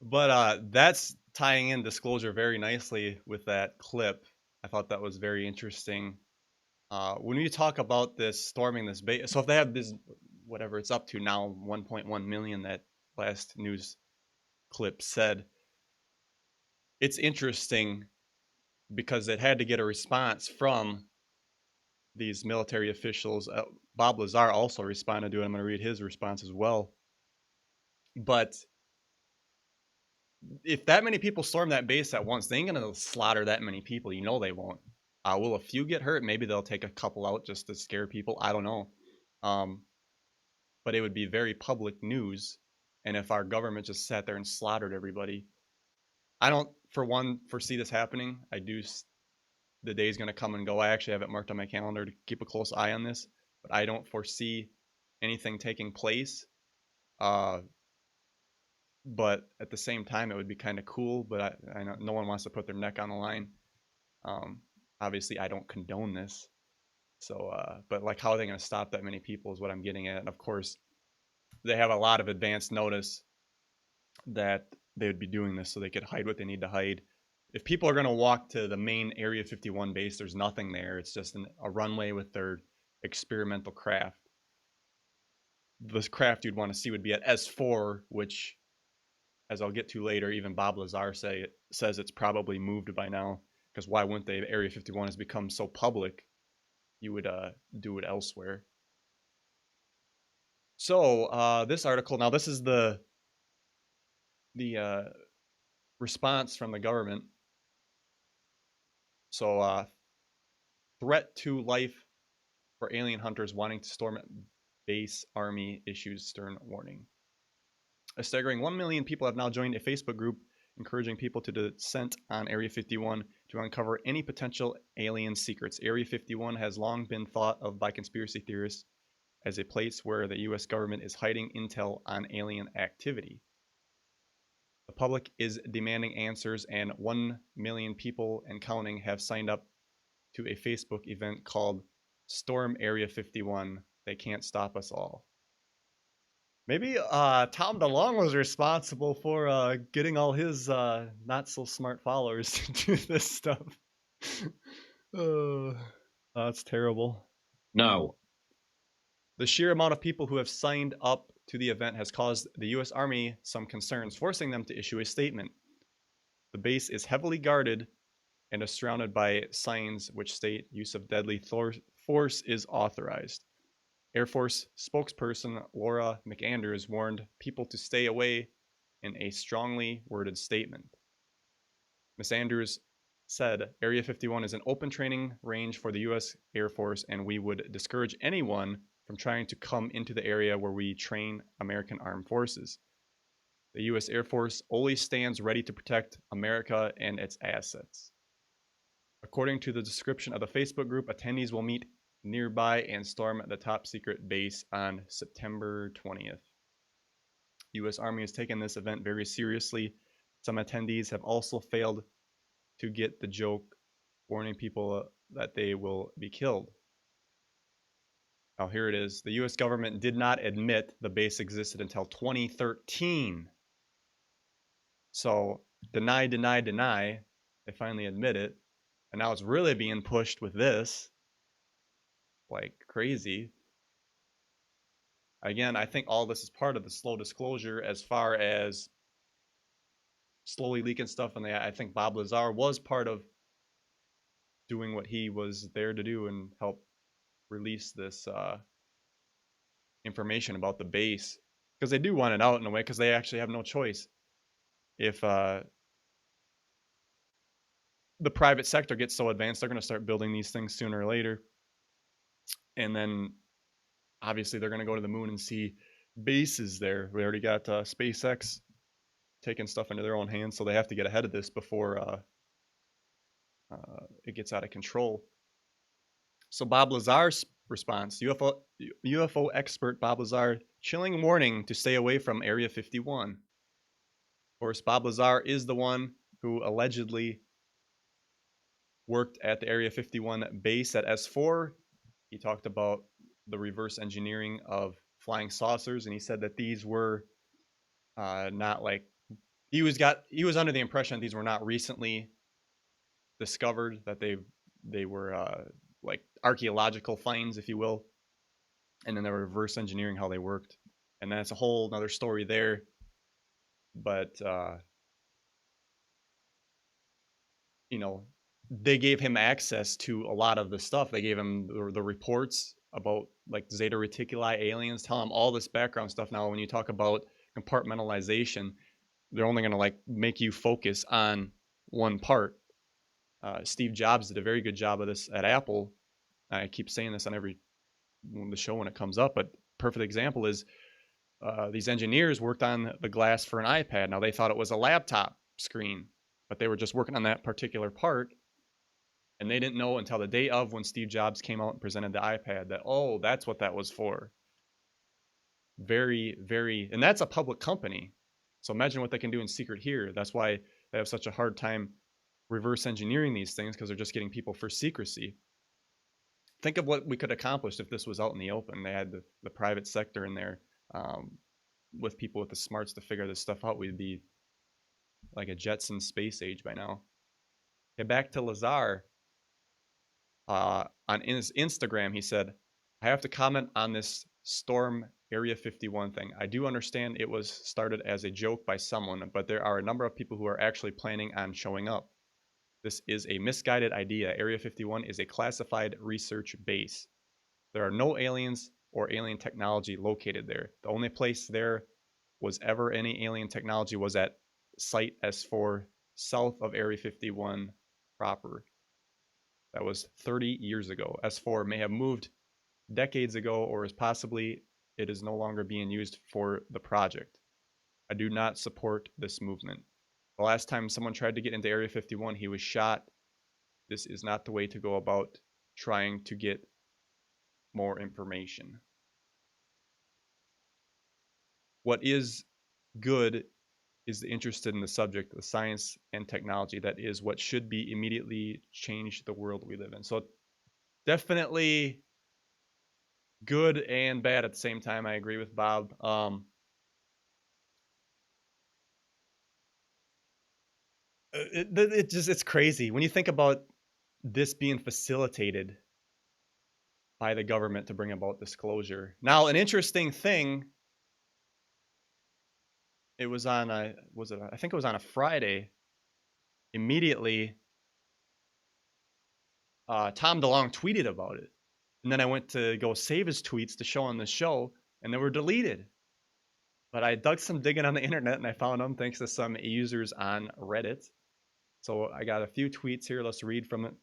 But that's tying in disclosure very nicely with that clip. I thought that was very interesting. When you talk about this storming this base, so if they have this, whatever it's up to now, 1.1 million, that last news clip said, it's interesting because it had to get a response from these military officials. Bob Lazar also responded to it. I'm going to read his response as well. But if that many people storm that base at once, they ain't going to slaughter that many people. You know they won't. Will a few get hurt? Maybe they'll take a couple out just to scare people. I don't know. But it would be very public news. And if our government just sat there and slaughtered everybody, I don't, for one, foresee this happening. The day's going to come and go. I actually have it marked on my calendar to keep a close eye on this. But I don't foresee anything taking place. But at the same time, it would be kind of cool. But I know no one wants to put their neck on the line. Obviously, I don't condone this. So, but like, how are they going to stop that many people is what I'm getting at. And of course, they have a lot of advance notice that they would be doing this so they could hide what they need to hide. If people are going to walk to the main Area 51 base, there's nothing there. It's just a runway with their experimental craft. This craft you'd want to see would be at S4, which, as I'll get to later, even Bob Lazar says it's probably moved by now. Because why wouldn't they? Area 51 has become so public, you would do it elsewhere. So this article, now this is the response from the government. So threat to life for alien hunters wanting to storm base, Army issues stern warning. A staggering 1 million people have now joined a Facebook group encouraging people to descent on Area 51 to uncover any potential alien secrets. Area 51 has long been thought of by conspiracy theorists as a place where the U.S. government is hiding intel on alien activity. The public is demanding answers, and 1 million people and counting have signed up to a Facebook event called Storm Area 51. They can't stop us all. Maybe Tom DeLonge was responsible for getting all his not so smart followers to do this stuff. That's terrible. No. The sheer amount of people who have signed up to the event has caused the U.S. Army some concerns, forcing them to issue a statement. The base is heavily guarded and is surrounded by signs which state use of deadly force is authorized. Air Force spokesperson Laura McAndrews warned people to stay away in a strongly worded statement. Ms. Andrews said, Area 51 is an open training range for the U.S. Air Force, and we would discourage anyone from trying to come into the area where we train American armed forces. The U.S. Air Force always stands ready to protect America and its assets. According to the description of the Facebook group, attendees will meet nearby and storm the top secret base on September 20th. U.S. Army has taken this event very seriously. Some attendees have also failed to get the joke, warning people that they will be killed. Now here it is. The U.S. government did not admit the base existed until 2013. So deny, deny, deny. They finally admit it. And now it's really being pushed with this. Like crazy. Again, I think all this is part of the slow disclosure as far as slowly leaking stuff. And I think Bob Lazar was part of doing what he was there to do and help release this information about the base. Because they do want it out in a way, because they actually have no choice. If the private sector gets so advanced, they're going to start building these things sooner or later. And then obviously they're going to go to the moon and see bases there. We already got SpaceX taking stuff into their own hands, so they have to get ahead of this before it gets out of control. So Bob Lazar's response, UFO expert Bob Lazar, chilling warning to stay away from Area 51. Of course, Bob Lazar is the one who allegedly worked at the Area 51 base at S4. He talked about the reverse engineering of flying saucers, and he said that these were not like he was under the impression that these were not recently discovered, that they were like archaeological finds, if you will, and then they were reverse engineering how they worked, and that's a whole another story there. But you know, they gave him access to a lot of the stuff. They gave him the reports about like Zeta Reticuli aliens, tell him all this background stuff. Now, when you talk about compartmentalization, they're only going to like make you focus on one part. Steve Jobs did a very good job of this at Apple. I keep saying this on the show when it comes up, but perfect example is these engineers worked on the glass for an iPad. Now, they thought it was a laptop screen, but they were just working on that particular part. And they didn't know until the day of when Steve Jobs came out and presented the iPad that, oh, that's what that was for. Very, very, and that's a public company. So imagine what they can do in secret here. That's why they have such a hard time reverse engineering these things, because they're just getting people for secrecy. Think of what we could accomplish if this was out in the open. They had the private sector in there with people with the smarts to figure this stuff out. We'd be like a Jetson space age by now. Okay, back to Lazar. On his Instagram, he said, I have to comment on this Storm Area 51 thing. I do understand it was started as a joke by someone, but there are a number of people who are actually planning on showing up. This is a misguided idea. Area 51 is a classified research base. There are no aliens or alien technology located there. The only place there was ever any alien technology was at Site S4 south of Area 51 proper. That was 30 years ago. S4 may have moved decades ago, or is possibly it is no longer being used for the project. I do not support this movement. The last time someone tried to get into Area 51, he was shot. This is not the way to go about trying to get more information. What is good is interested in the subject, the science and technology. That is what should be immediately change the world we live in. So definitely good and bad at the same time. I agree with Bob. It's crazy when you think about this being facilitated by the government to bring about disclosure. Now, an interesting thing, it was on I think it was on a Friday. immediately Tom DeLonge tweeted about it. And then I went to go save his tweets to show on the show, and they were deleted. But I dug some digging on the internet, and I found them thanks to some users on Reddit. So I got a few tweets here. Let's read from it.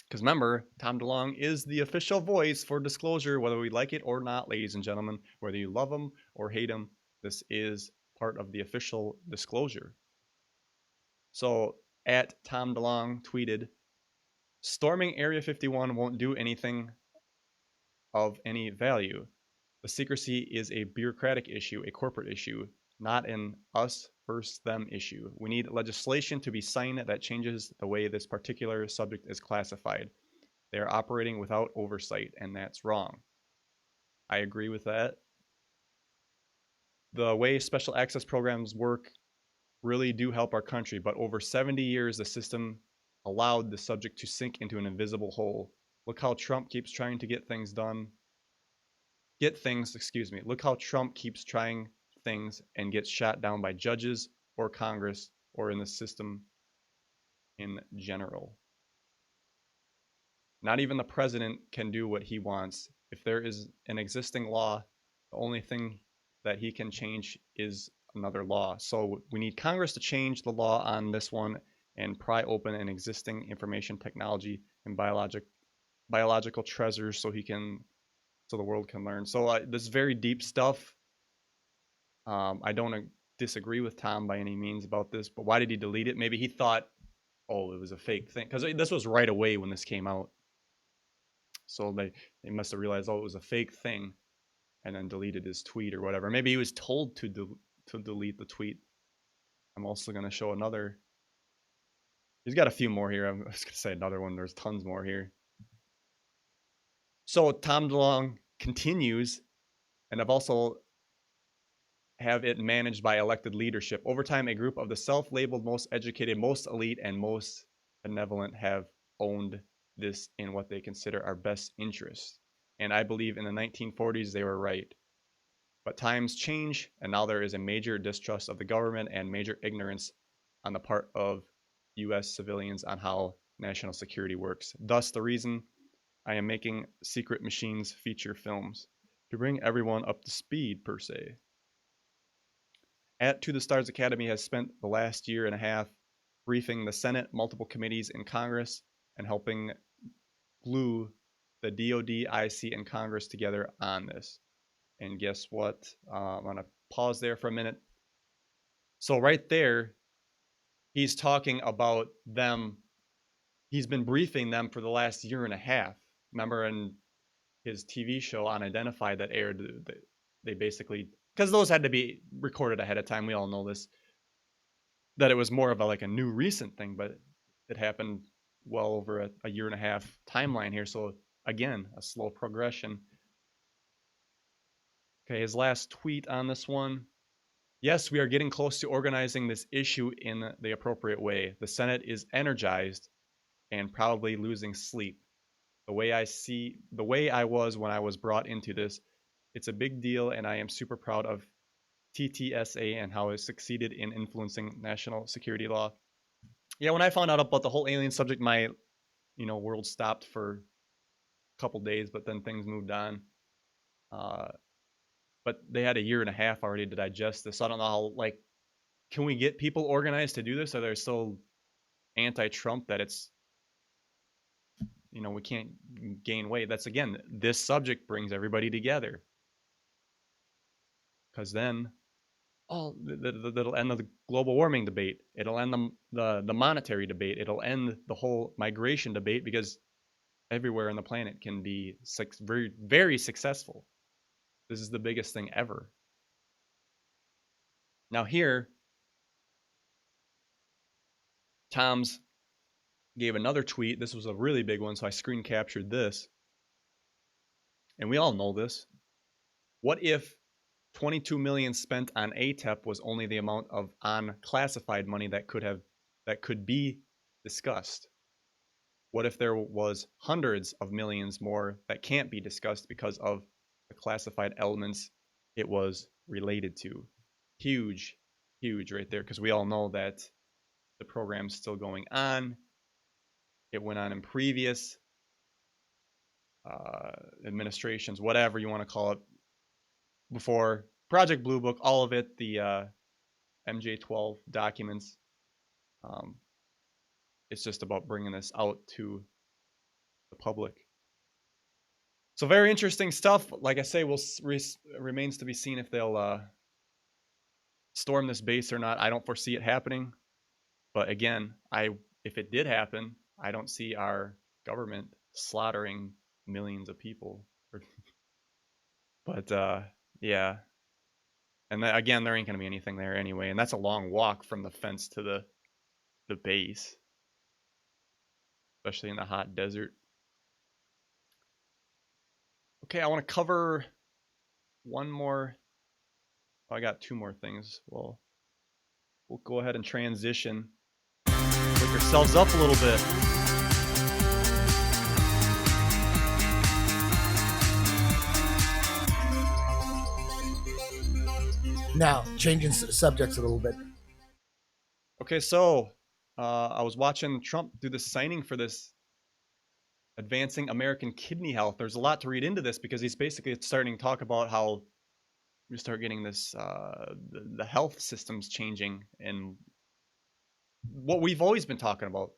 Because remember, Tom DeLonge is the official voice for disclosure, whether we like it or not, ladies and gentlemen. Whether you love him or hate him, this is part of the official disclosure. So, at Tom DeLonge tweeted, "Storming Area 51 won't do anything of any value. The secrecy is a bureaucratic issue, a corporate issue, not an us versus them issue. We need legislation to be signed that changes the way this particular subject is classified. They are operating without oversight, and that's wrong." I agree with that. The way special access programs work really do help our country, but over 70 years, the system allowed the subject to sink into an invisible hole. Look how Trump keeps trying to get things done. Look how Trump keeps trying things and gets shot down by judges or Congress or in the system in general. Not even the president can do what he wants. If there is an existing law, the only thing that he can change is another law. So we need Congress to change the law on this one and pry open an existing information technology and biological treasures so the world can learn. So this is very deep stuff. I don't disagree with Tom by any means about this, but why did he delete it? Maybe he thought, oh, it was a fake thing, because this was right away when this came out. So they must have realized, oh, it was a fake thing, and then deleted his tweet or whatever. Maybe he was told to delete the tweet. I'm also going to show another. He's got a few more here. I was going to say another one. There's tons more here. So Tom DeLonge continues, and I've also have it managed by elected leadership. Over time, a group of the self-labeled most educated, most elite, and most benevolent have owned this in what they consider our best interests. And I believe in the 1940s they were right. But times change, and now there is a major distrust of the government and major ignorance on the part of U.S. civilians on how national security works. Thus, the reason I am making Secret Machines feature films, to bring everyone up to speed, per se. To the Stars Academy has spent the last year and a half briefing the Senate, multiple committees in Congress, and helping glue the DOD, IC, and Congress together on this. And guess what? I'm going to pause there for a minute. So right there, he's talking about them. He's been briefing them for the last year and a half. Remember in his TV show Unidentified that aired, they basically, because those had to be recorded ahead of time, we all know this, that it was more of a new recent thing, but it happened well over a year and a half timeline here. So again, a slow progression. Okay, his last tweet on this one. Yes, we are getting close to organizing this issue in the appropriate way. The Senate is energized and probably losing sleep. The way I was when I was brought into this, it's a big deal, and I am super proud of TTSA and how it succeeded in influencing national security law. Yeah, when I found out about the whole alien subject, my world stopped for a couple days, but then things moved on. But they had a year and a half already to digest this. So I don't know how, can we get people organized to do this? Or they're so anti-Trump that it's, we can't gain weight. That's, again, this subject brings everybody together. Because then, that'll end the global warming debate. It'll end the monetary debate. It'll end the whole migration debate, because everywhere on the planet can be very, very successful. This is the biggest thing ever. Now here, Tom's gave another tweet. This was a really big one, so I screen captured this. And we all know this. What if 22 million spent on ATEP was only the amount of unclassified money that could be discussed? What if there was hundreds of millions more that can't be discussed because of the classified elements it was related to? Huge right there, because we all know that The program's still going on. It went on in previous administrations, whatever you want to call it, before Project Blue Book, all of it, the MJ12 documents. It's just about bringing this out to the public. So very interesting stuff. Like I say, remains to be seen if they'll storm this base or not. I don't foresee it happening. But again, if it did happen, I don't see our government slaughtering millions of people. But yeah. And again, there ain't going to be anything there anyway. And that's a long walk from the fence to the base. Especially in the hot desert. Okay, I want to cover one more. Oh, I got two more things. Well, we'll go ahead and transition. Wake yourselves up a little bit. Now, changing subjects a little bit. Okay, so I was watching Trump do the signing for this Advancing American Kidney Health. There's a lot to read into this because he's basically starting to talk about how we start getting this, the health systems changing, and what we've always been talking about,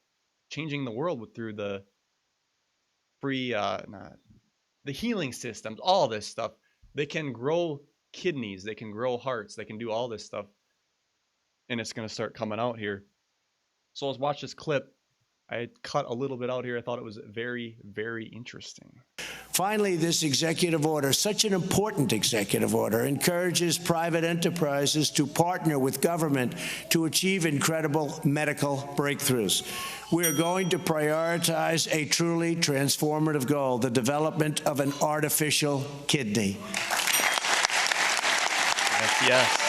changing the world through the free, the healing systems, all this stuff. They can grow kidneys, they can grow hearts, they can do all this stuff, and it's going to start coming out here. So let's watch this clip. I cut a little bit out here. I thought it was very, very interesting. Finally, this executive order, such an important executive order, encourages private enterprises to partner with government to achieve incredible medical breakthroughs. We are going to prioritize a truly transformative goal, the development of an artificial kidney. Yes.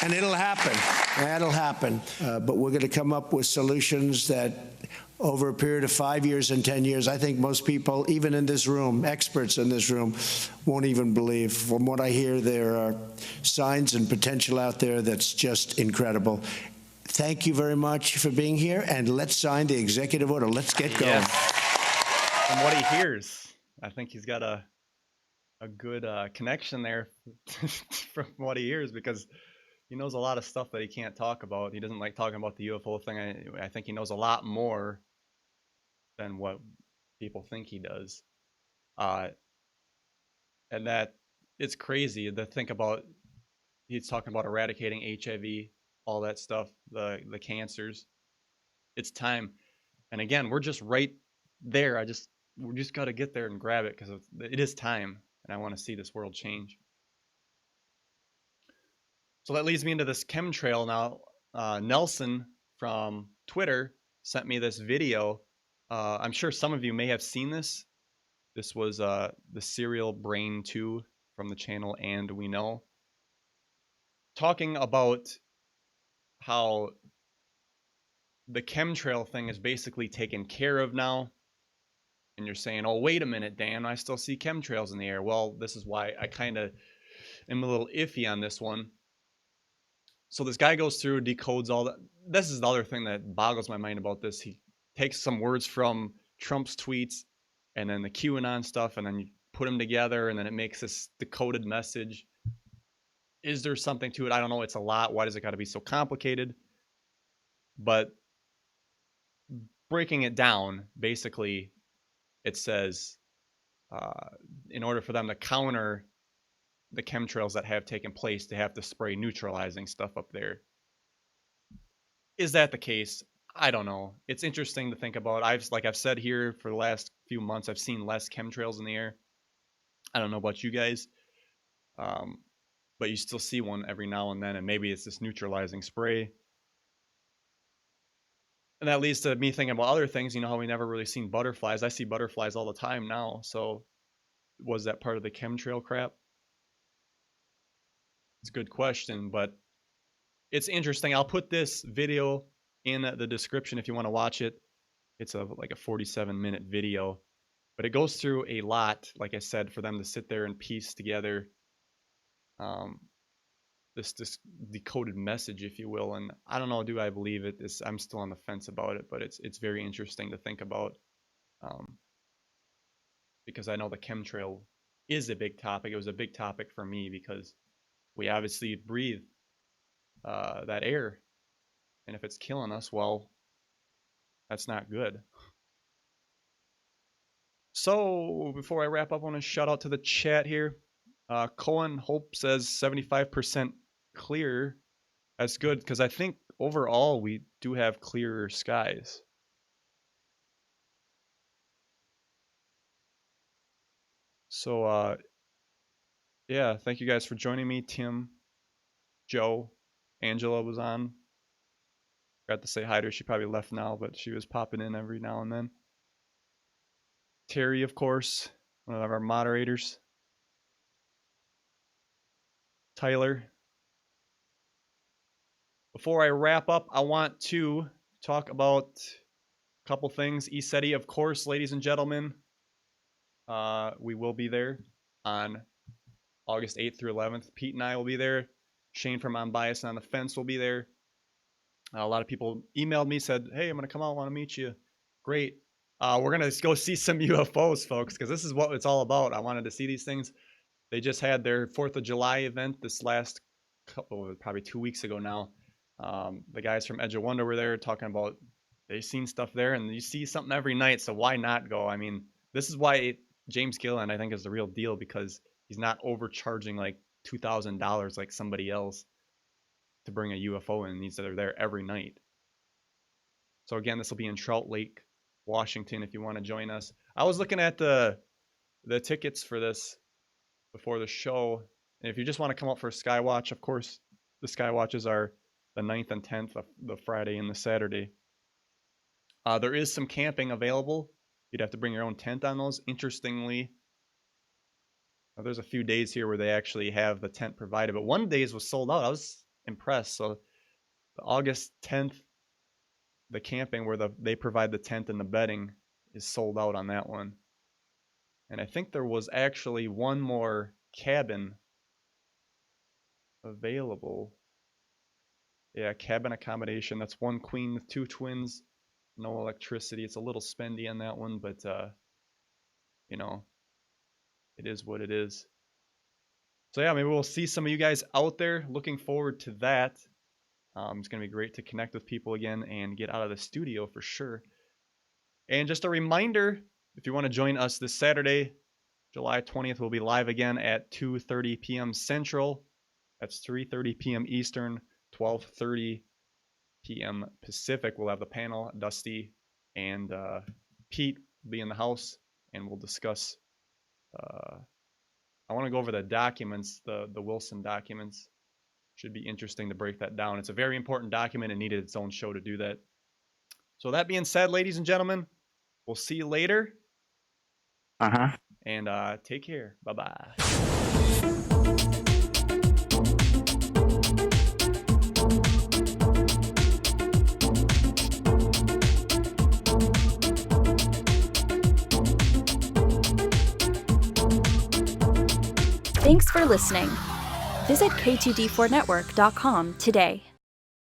And it'll happen. That'll happen. But we're going to come up with solutions that over a period of 5 years and 10 years, I think most people, even in this room, experts in this room, won't even believe. From what I hear, there are signs and potential out there that's just incredible. Thank you very much for being here, and let's sign the executive order. Let's get going. Yes. From what he hears, I think he's got a good connection there from what he hears, because he knows a lot of stuff that he can't talk about. He doesn't like talking about the UFO thing. I think he knows a lot more than what people think he does. And that it's crazy to think about. He's talking about eradicating HIV, all that stuff, the cancers. It's time. And again, we're just right there. We just got to get there and grab it, because it is time. And I want to see this world change. So that leads me into this chemtrail now. Nelson from Twitter sent me this video. I'm sure some of you may have seen this. This was the Serial Brain 2 from the channel And We Know, talking about how the chemtrail thing is basically taken care of now. And you're saying, oh, wait a minute, Dan, I still see chemtrails in the air. Well, this is why I kind of am a little iffy on this one. So this guy goes through, decodes all that. This is the other thing that boggles my mind about this. He takes some words from Trump's tweets and then the QAnon stuff, and then you put them together, and then it makes this decoded message. Is there something to it? I don't know. It's a lot. Why does it got to be so complicated? But breaking it down, basically, it says in order for them to counter the chemtrails that have taken place, they have to spray neutralizing stuff up there. Is that the case? I don't know. It's interesting to think about. Like I've said here for the last few months, I've seen less chemtrails in the air. I don't know about you guys, but you still see one every now and then, and maybe it's this neutralizing spray. And that leads to me thinking about other things. You know how we never really seen butterflies. I see butterflies all the time now. So was that part of the chemtrail crap? It's a good question, but it's interesting. I'll put this video in the description if you want to watch it. It's like a 47-minute video, but it goes through a lot, like I said, for them to sit there and piece together this decoded message, if you will. And I don't know, do I believe it? I'm still on the fence about it, but it's very interesting to think about, because I know the chemtrail is a big topic. It was a big topic for me because we obviously breathe that air, and if it's killing us, well, that's not good. So before I wrap up, I want to shout out to the chat here. Cohen Hope says 75% clear. That's good, because I think overall we do have clearer skies. So yeah, thank you guys for joining me. Tim, Joe, Angela was on. Got to say hi to her. She probably left now, but she was popping in every now and then. Terry, of course, one of our moderators. Tyler. Before I wrap up, I want to talk about a couple things. ECETI, of course, ladies and gentlemen. We will be there on August 8th through 11th. Pete and I will be there. Shane from Unbiased on the Fence will be there. A lot of people emailed me, said, hey, I'm going to come out, want to meet you. Great. We're going to go see some UFOs, folks, because this is what it's all about. I wanted to see these things. They just had their 4th of July event this last couple, probably 2 weeks ago now. The guys from Edge of Wonder were there talking about they've seen stuff there, and you see something every night, so why not go? I mean, this is why James Gillen, I think, is the real deal, because he's not overcharging like $2,000 like somebody else to bring a UFO in. They're there every night. So again, this will be in Trout Lake, Washington, if you want to join us. I was looking at the tickets for this before the show, and if you just want to come out for a Skywatch, of course, the Skywatches are the 9th and 10th, the Friday and the Saturday. There is some camping available. You'd have to bring your own tent on those. Interestingly, there's a few days here where they actually have the tent provided, but one days was sold out. I was impressed. So the August 10th, the camping where they provide the tent and the bedding is sold out on that one. And I think there was actually one more cabin available. Yeah, cabin accommodation. That's one queen with 2 twins. No electricity. It's a little spendy on that one, but you know, it is what it is. So yeah, maybe we'll see some of you guys out there. Looking forward to that. It's going to be great to connect with people again and get out of the studio for sure. And just a reminder, if you want to join us this Saturday, July 20th, we'll be live again at 2:30 p.m. Central. That's 3:30 p.m. Eastern, 12:30 p.m. Pacific. We'll have the panel. Dusty and Pete will be in the house, and we'll discuss. I want to go over the documents, the Wilson documents. Should be interesting to break that down. It's a very important document and needed its own show to do that. So that being said, ladies and gentlemen, we'll see you later. And take care. Bye-bye. Thanks for listening. Visit K2D4Network.com today.